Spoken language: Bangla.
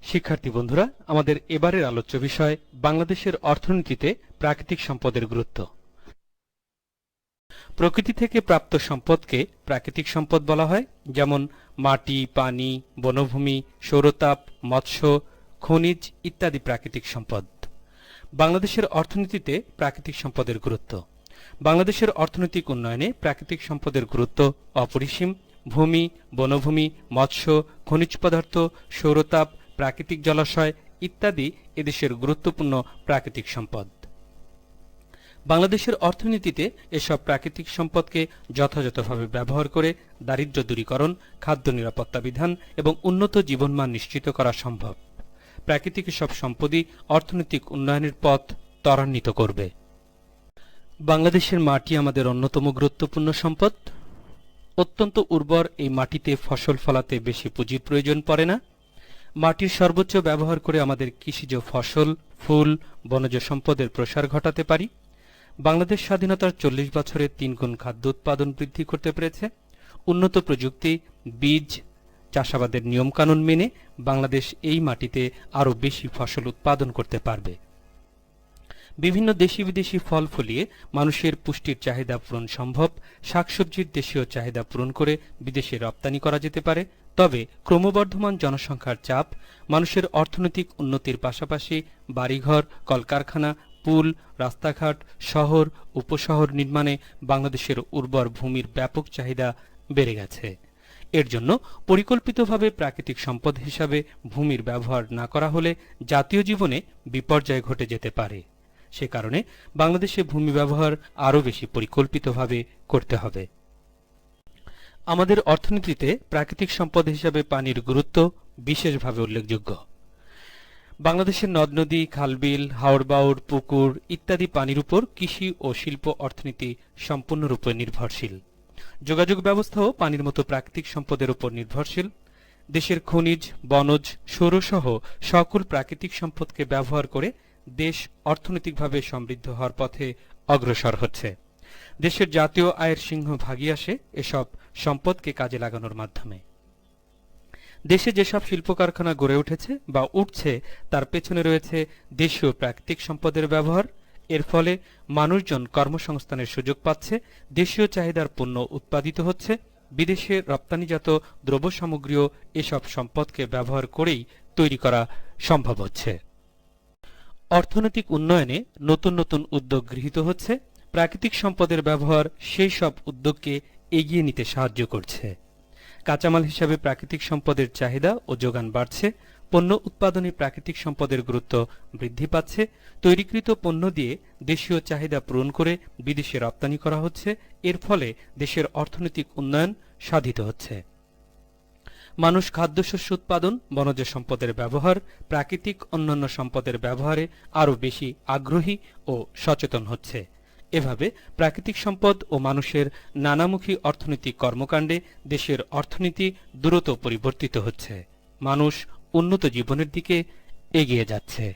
শিক্ষার্থী বন্ধুরা, আমাদের এবারের আলোচ্য বিষয় বাংলাদেশের অর্থনীতিতে প্রাকৃতিক সম্পদের গুরুত্ব। প্রকৃতি থেকে প্রাপ্ত সম্পদকে প্রাকৃতিক সম্পদ বলা হয়, যেমন মাটি, পানি, বনভূমি, সৌরতাপ, মৎস্য, খনিজ ইত্যাদি প্রাকৃতিক সম্পদ। বাংলাদেশের অর্থনীতিতে প্রাকৃতিক সম্পদের গুরুত্ব। বাংলাদেশের অর্থনৈতিক উন্নয়নে প্রাকৃতিক সম্পদের গুরুত্ব অপরিসীম। ভূমি, বনভূমি, মৎস্য, খনিজ পদার্থ, সৌরতাপ, প্রাকৃতিক জলাশয় ইত্যাদি এদেশের গুরুত্বপূর্ণ প্রাকৃতিক সম্পদ। বাংলাদেশের অর্থনীতিতে এসব প্রাকৃতিক সম্পদকে যথাযথভাবে ব্যবহার করে দারিদ্র্য দূরীকরণ, খাদ্য নিরাপত্তা বিধান এবং উন্নত জীবনমান নিশ্চিত করা সম্ভব। প্রাকৃতিক সব সম্পদই অর্থনৈতিক উন্নয়নের পথ ত্বরান্বিত করবে। বাংলাদেশের মাটি আমাদের অন্যতম গুরুত্বপূর্ণ সম্পদ। অত্যন্ত উর্বর এই মাটিতে ফসল ফলাতে বেশি পুঁজির প্রয়োজন পড়ে না। মাটির সর্বোচ্চ ব্যবহার করে আমাদের কৃষিজ ফসল, ফুল, বনজ সম্পদের প্রসার ঘটাতে পারি। বাংলাদেশ স্বাধীনতার 40 বছরে 3 গুণ খাদ্য উৎপাদন বৃদ্ধি করতে পেরেছে। উন্নত প্রযুক্তি, বীজ, চাষাবাদের নিয়মকানুন মেনে বাংলাদেশ এই মাটিতে আরও বেশি ফসল উৎপাদন করতে পারবে। বিভিন্ন দেশি বিদেশি ফল ফলিয়ে মানুষের পুষ্টির চাহিদা পূরণ সম্ভব। শাকসবজির দেশীয় চাহিদা পূরণ করে বিদেশে রপ্তানি করা যেতে পারে। তবে ক্রমবর্ধমান জনসংখ্যার চাপ মানুষের অর্থনৈতিক উন্নতির পাশাপাশি বাড়িঘর, কলকারখানা, পুল, রাস্তাঘাট, শহর, উপশহর নির্মাণে বাংলাদেশের উর্বর ভূমির ব্যাপক চাহিদা বেড়ে গেছে। এর জন্য পরিকল্পিতভাবে প্রাকৃতিক সম্পদ হিসাবে ভূমির ব্যবহার না করা হলে জাতীয় জীবনে বিপর্যয় ঘটে যেতে পারে। সে কারণে বাংলাদেশে ভূমি ব্যবহার আরও বেশি পরিকল্পিতভাবে করতে হবে। আমাদের অর্থনীতিতে প্রাকৃতিক সম্পদ হিসাবে পানির গুরুত্ব বিশেষভাবে উল্লেখযোগ্য। বাংলাদেশের নদ নদী, খালবিল, হাওর-বাওর, পুকুর ইত্যাদি পানির উপর কৃষি ও শিল্প অর্থনীতি সম্পূর্ণরূপে নির্ভরশীল। যোগাযোগ ব্যবস্থাও পানির মতো প্রাকৃতিক সম্পদের উপর নির্ভরশীল। দেশের খনিজ, বনজ, সৌরসহ সকল প্রাকৃতিক সম্পদকে ব্যবহার করে দেশ অর্থনৈতিকভাবে সমৃদ্ধ হওয়ার পথে অগ্রসর হচ্ছে। দেশের জাতীয় আয়ের সিংহভাগই আসে এসব সম্পদকে কাজে লাগানোর মাধ্যমে। দেশে যেসব শিল্প কারখানা গড়ে উঠেছে বা উঠছে তার পেছনে রয়েছে দেশীয় প্রাকৃতিক সম্পদের ব্যবহার। এর ফলে মানুষজন কর্মসংস্থানের সুযোগ পাচ্ছে, দেশীয় চাহিদার পণ্য উৎপাদিত হচ্ছে, বিদেশে রপ্তানিজাত দ্রব্য সামগ্রীও এসব সম্পদকে ব্যবহার করেই তৈরি করা সম্ভব হচ্ছে। অর্থনৈতিক উন্নয়নে নতুন নতুন উদ্যোগ গৃহীত হচ্ছে। প্রাকৃতিক সম্পদের ব্যবহার সেই সব উদ্যোগকে এগিয়ে নিতে সাহায্য করছে। কাঁচামাল হিসাবে প্রাকৃতিক সম্পদের চাহিদা ও যোগান বাড়ছে। পণ্য উৎপাদনে প্রাকৃতিক সম্পদের গুরুত্ব বৃদ্ধি পাচ্ছে। তৈরিকৃত পণ্য দিয়ে দেশীয় চাহিদা পূরণ করে বিদেশে রপ্তানি করা হচ্ছে। এর ফলে দেশের অর্থনৈতিক উন্নয়ন সাধিত হচ্ছে। মানুষ খাদ্যশস্য উৎপাদন, বনজ সম্পদের ব্যবহার, প্রাকৃতিক অন্যান্য সম্পদের ব্যবহারে আরও বেশি আগ্রহী ও সচেতন হচ্ছে। এভাবে প্রাকৃতিক সম্পদ ও মানুষের নানামুখী অর্থনৈতিক কর্মকাণ্ডে দেশের অর্থনীতি দ্রুত পরিবর্তিত হচ্ছে। মানুষ উন্নত জীবনের দিকে এগিয়ে যাচ্ছে।